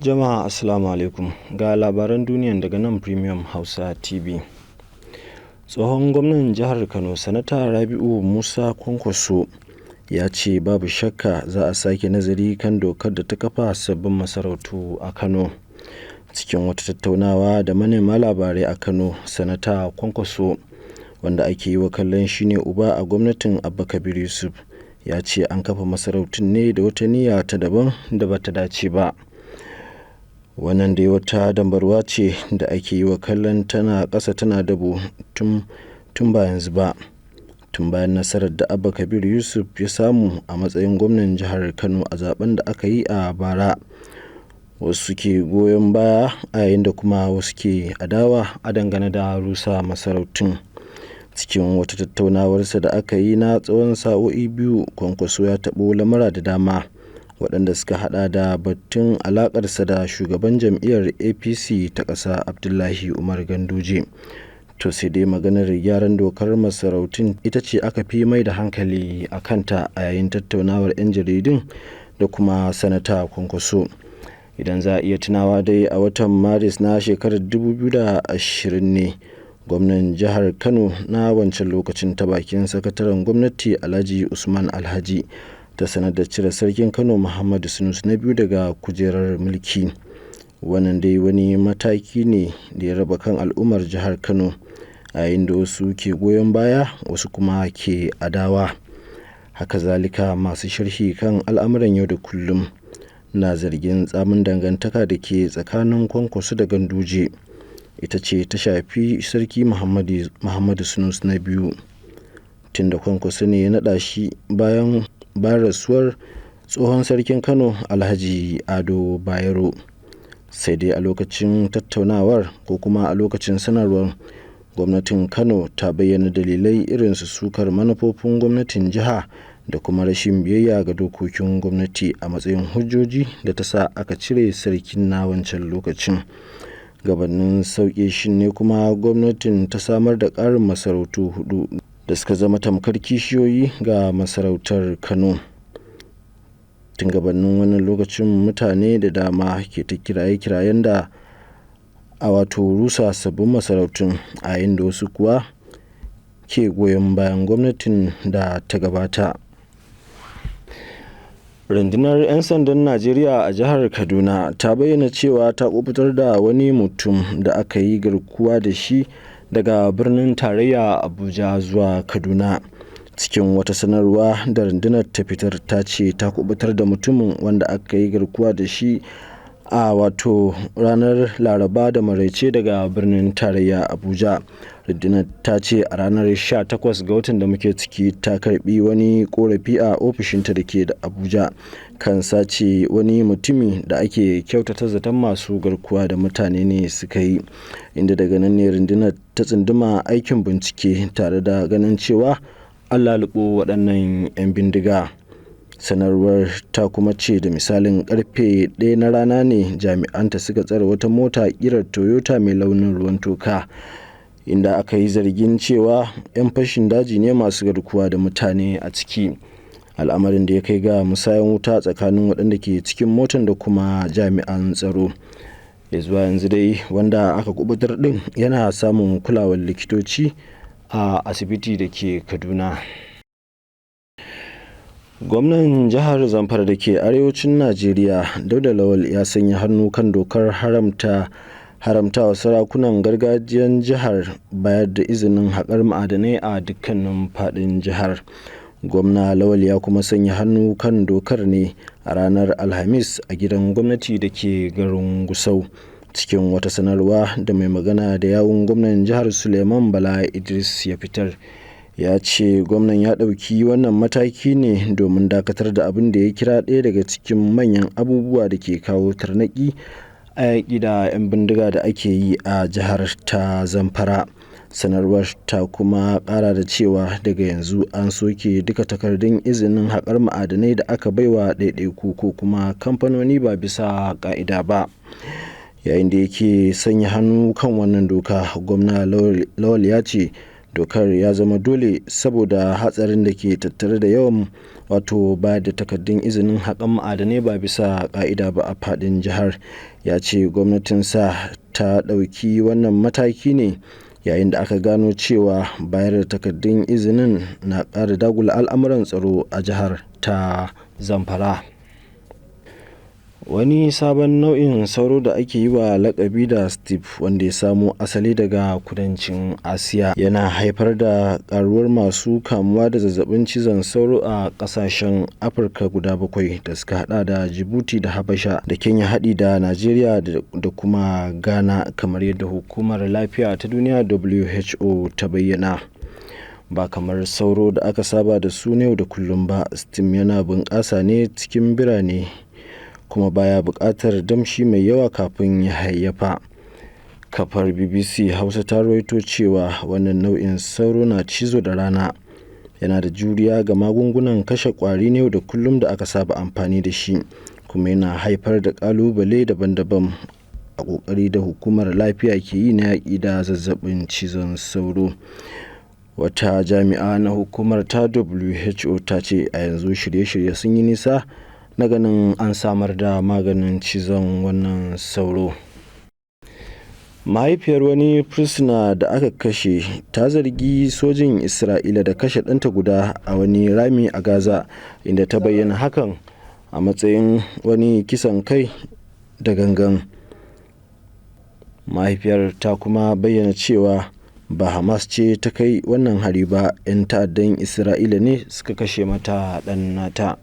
Jama'a assalamu alaikum, ga labaran duniyan daga nan Premium Hausa TV. Tsohon gwamnan jihar Kano Sanata Rabi'u Musa Kwankwaso ya ce babu shakka za a sake nazari kan dokar da ta kafa sabbin masarautu a Kano. Cikin wata tattaunawa da manema labarai a Kano, Sanata Kwankwaso, wanda ake yi wa kallon shine uba a gwamnatin Abba Kabir Yusuf, ya ce an kafa masarautun ne da wata niyya ta daban da bata dace ba. Wannan dai wata dambarwa ce da ake yi wa kallon tana ƙasa tana dabo tun ba yanzu ba, tun bayan nasarar da Abba Kabir Yusuf ya samu a matsayin gwamnan jihar Kano a zaben da aka yi a bara. Wasu ke goyon baya a yayin da kuma wasu ke adawa a dangane da rusa masarautun. Cikin wata tattaunawarsa da aka yi na tsawon sa'o'i biyu, Kwankwaso ya taɓo lamura da dama waɗanda suka hada da batun alakarsa da shugaban jam'iyyar APC ta ƙasa Abdullahi Umar Ganduje. To sai dai maganar gyaran dokar masarautun ita ce aka fi mai da hankali a kanta a yayin tattaunawar 'yan jaridun da kuma Sanata Kwankwaso. Idan za a iya tunawa dai, a watan Maris na shekarar 2020 ne gwamnan jihar Kano na wancan lokacin ta bakin sakataren gwamnati Alhaji Usman Alhaji ta sanar da cire sarkin Kano Muhammadu Sunusi na biyu daga kujerar mulki. Wannan dai wani mataki ne da ya raba kan al'ummar jihar Kano, a yayin da wasu ke goyon baya wasu kuma ke adawa. Haka zalika masu sharhi kan al'amuran yau da kullum na zargin tsamin dangantaka da ke tsakanin Kwankwaso da Ganduje ita ce ta shafi sarki Muhammadu Sunusi na biyu, tunda Kwankwaso ne ya naɗa shi bayan rasuwar tsohon sarkin Kano Alhaji Ado Bayero. Sai dai a lokacin tattaunawar ko kuma a lokacin sanarwar, gwamnatin Kano ta bayyana dalilai irin su sukar manufofin gwamnatin jiha da kuma rashin biyayya ga dokokin gwamnati a matsayin hujjoji da ta sa aka cire sarkin na wancan lokacin. Gabanin sauke shi ne kuma gwamnatin ta samar da ƙarin masarautu 4 da suka zama tamkar kishiyoyi ga masarautar Kano. Tun gabanin wannan lokacin mutane da dama ke ta kiraye-kirayen da a rusa sabbin masarautun, a yayin da wasu kuwa ke goyon bayan gwamnatin da ta gabata. Rundunar 'yan sandan Najeriya a jihar Kaduna ta bayyana cewa ta kubutar da wani mutum da aka yi garkuwa da shi daga birnin tarayya Abuja zuwa Kaduna. Cikin wata sanarwa da rundunar ta fitar, ta ce ta kubutar da mutumin wanda aka yi garkuwa da shi a ranar Laraba da maraice daga birnin tarayya Abuja. Rundunar ta ce a ranar 18 ga watan da muke ciki ta karbi wani korafi a ofishinta da ke da Abuja kan sace wani mutumi da ake kyautata zaton masu garkuwa da mutane ne suka yi, inda daga nan ne rundunar ta tsunduma aikin bincike tare da ganin cewa an lalubo waɗannan 'yan bindiga. Sanarwar ta kuma ce da misalin karfe 1 na rana ne jami'anta suka tsare wata mota kirar Toyota mai launin ruwan toka, inda aka yi zargin cewa 'yan fashin daji ne masu garkuwa da mutane a ciki, al'amarin da ya kai ga musayan wuta tsakanin waɗanda ke cikin motar da kuma jami'an tsaro. Da zuwa yanzu dai wanda aka kubutar din yana samun kulawar likitoci a asibiti da ke Kaduna. Gwamnan jihar Zamfara da ke arewacin Najeriya, Dauda Lawal, ya sanya hannu kan dokar haramtawa sarakunan gargajiyar jihar bayar da izinin haƙar ma'adanai a dukkanin faɗin jihar. Gwamna Lawal ya kuma sanya hannu kan dokar ne a ranar Alhamis a gidan gwamnati da ke garin Gusau. Cikin wata sanarwa da mai magana da yawun gwamnan jihar Suleiman Bala Idris ya fitar, ya ce gwamnan ya ɗauki wannan mataki ne domin dakatar da abin da ya kira ɗaya daga cikin manyan abubuwa da ke kawo tarnaƙi a yaƙi da 'yan bindiga da ake yi a jihar ta Zamfara. Sanarwar ta kuma ƙara da cewa daga yanzu an soke duka takardun izinin haƙar ma'adanai da aka baiwa ɗaiɗaiku ko kuma kamfanoni ba bisa ƙa'ida ba. Yayin da yake sanya hannu kan wannan doka, gwamna Lawal ya ce dokar ya zama dole saboda hatsarin da ke tattare da yawan bayar da takardun izinin haƙan ma'adanai ba bisa ƙa'ida ba a faɗin jihar. Ya ce gwamnatinsa ta ɗauki wannan mataki ne yayin da aka gano cewa bayar da takardun izinin na ƙara dagula al'amuran tsaro a jihar ta Zamfara. Wani sabon nau'in sauro da ake yi wa lakabi da Steve, wanda ya samo asali daga kudancin Asiya, yana haifar da karuwar masu kamuwa da zazzabin cizon sauro a kasashen Afirka guda 7 da suka hada da Djibouti da Habasha da Kenya, haɗi da Najeriya da kuma Ghana, kamar yadda Hukumar Lafiya ta Duniya WHO ta bayyana. Ba kamar sauro da aka saba da su yau da kullum ba, Steam yana bunƙasa ne cikin birane kuma baya buƙatar damshi mai yawa kafin ya hayayyafa. Kafar BBC Hausa ta rawaito cewa wannan nau'in sauro na cizo da rana, yana da juriya ga magungunan kashe ƙwari na yau da kullum da aka saba amfani da shi, kuma yana haifar da ƙalubale daban-daban a ƙoƙari da Hukumar Lafiya ke yi na yaƙi da zazzabin cizon sauro. Wata jami'a na hukumar ta WHO ta ce a yanzu shirye-shirye sun yi nisa na ganin an samar da maganin cizon wannan sauro. Mahaifiyar wani fursuna da aka kashe ta zargi sojin Isra'ila da kashe ɗanta guda a wani rami a Gaza, inda ta bayyana hakan a matsayin wani kisan kai da gangan. Mahaifiyar ta kuma bayyana cewa ba Hamas ce ta kai wannan hari ba, 'yan ta'addan Isra'ila ne suka kashe mata ɗan nata.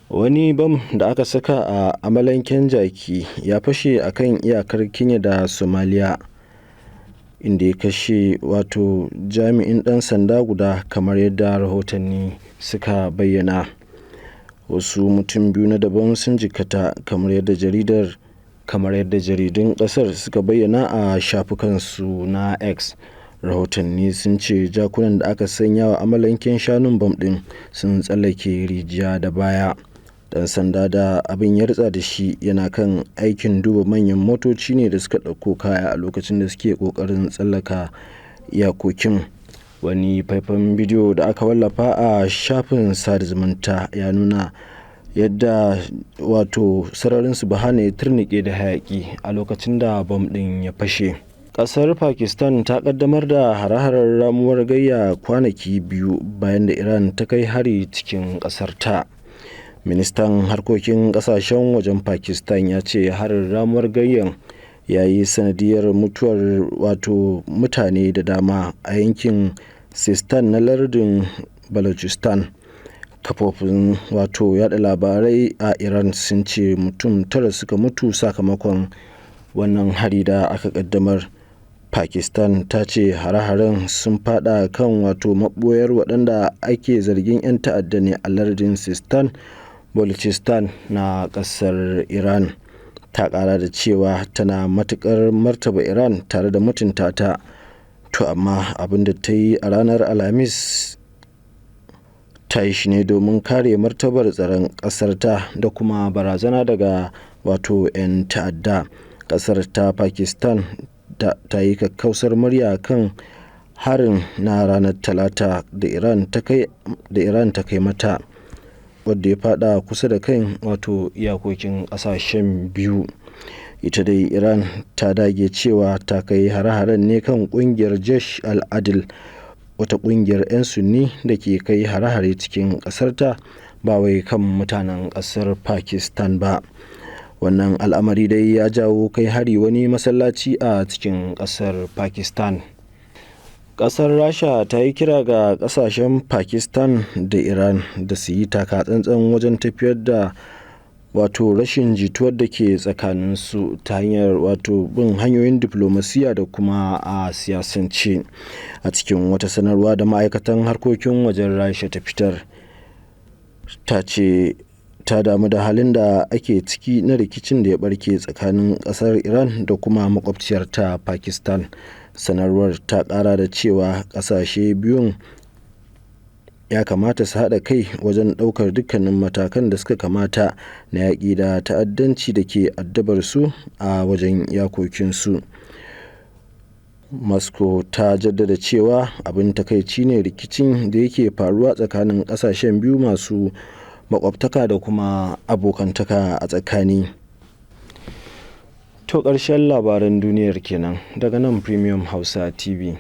Wani bam da aka saka a amalanken jaki ya fashe a kan iyakar Kenya da Somalia, inda ya kashe jami'in ɗan sanda guda, kamar yadda rahotanni suka bayyana. Wasu mutum 2 na daban sun jikkata, kamar yadda jaridun ƙasar suka bayyana a shafukansu na X. Rahotanni sun ce jakunan da aka sanya wa amalanken shanun bam ɗin sun tsallake rijiya da baya. Dan sanda da abin ya ritsa da shi yana kan aikin duba manyan motoci ne da suka ɗauko kaya a lokacin da suke ƙoƙarin tsallaka iyakokin. Wani faifan bidiyo da aka wallafa a shafin sada zumunta ya nuna yadda sararin subhana ya turnike da hayaki a lokacin da bam ɗin ya fashe. Ƙasar Pakistan ta ƙaddamar da hare-haren ramuwar gayya kwanaki 2 bayan da Iran ta kai hari cikin ƙasar ta. Ministan harkokin ƙasashen wajen Pakistan ya ce harin ramuwar gayyan ya yi sanadiyar mutuwar mutane da dama a yankin Sistan na lardin Balochistan. Kafofin yada labarai a Iran sun ce mutum 9 suka mutu sakamakon wannan hari da aka ƙaddamar. Pakistan ta ce hare-haren sun fada kan maɓoyar waɗanda ake zargin 'yan ta'adda ne a lardin Sistan Balochistan na ƙasar Iran. Ta ƙara da cewa tana matuƙar martaba Iran tare da mutunta ta, to amma abin da ta yi a ranar Alhamis ta yi shi ne domin kare martabar tsaron ƙasar ta da kuma barazana daga 'yan ta'adda. Ƙasar ta Pakistan ta yi kakkausar murya kan harin na ranar Talata da Iran ta kai mata. wadda ya fada kusa da kan wato iyakokin ƙasashen biyu. Ita dai Iran ta dage cewa ta kai hare-haren ne kan ƙungiyar Jaish al-Adil, wata ƙungiyar 'yan Sunni da ke kai hare-hare cikin ƙasarta ba wai kan mutanen ƙasar Pakistan ba. Wannan al'amari dai ya jawo kai hari wani masallaci a cikin ƙasar Pakistan. Ƙasar Rasha ta yi kira ga ƙasashen Pakistan da Iran da su yi taka tsantsan wajen tafiyar da wato rashin jituwar da ke tsakaninsu ta hanyar wato bin hanyoyin diflomasiya da kuma a siyasance. A cikin wata sanarwa da ma'aikatan harkokin wajen Rasha ta fitar, ta ce ta damu da halin da ake ciki na rikicin da ya barke tsakanin ƙasar Iran da kuma makwabciyarta Pakistan. Sanarwar ta ƙara da cewa ƙasashe biyun ya kamata su haɗa kai wajen ɗaukar dukkanin matakan da suka kamata na yaƙi da ta'addanci da ke addabar su a wajen iyakokinsu. Moscow ta jaddada cewa abin takaici ne rikicin da yake faruwa tsakanin ƙasashen biyu masu makwabtaka da kuma abokantaka a tsakani. To ƙarshen labaran duniyar kenan daga nan Premium Hausa TV.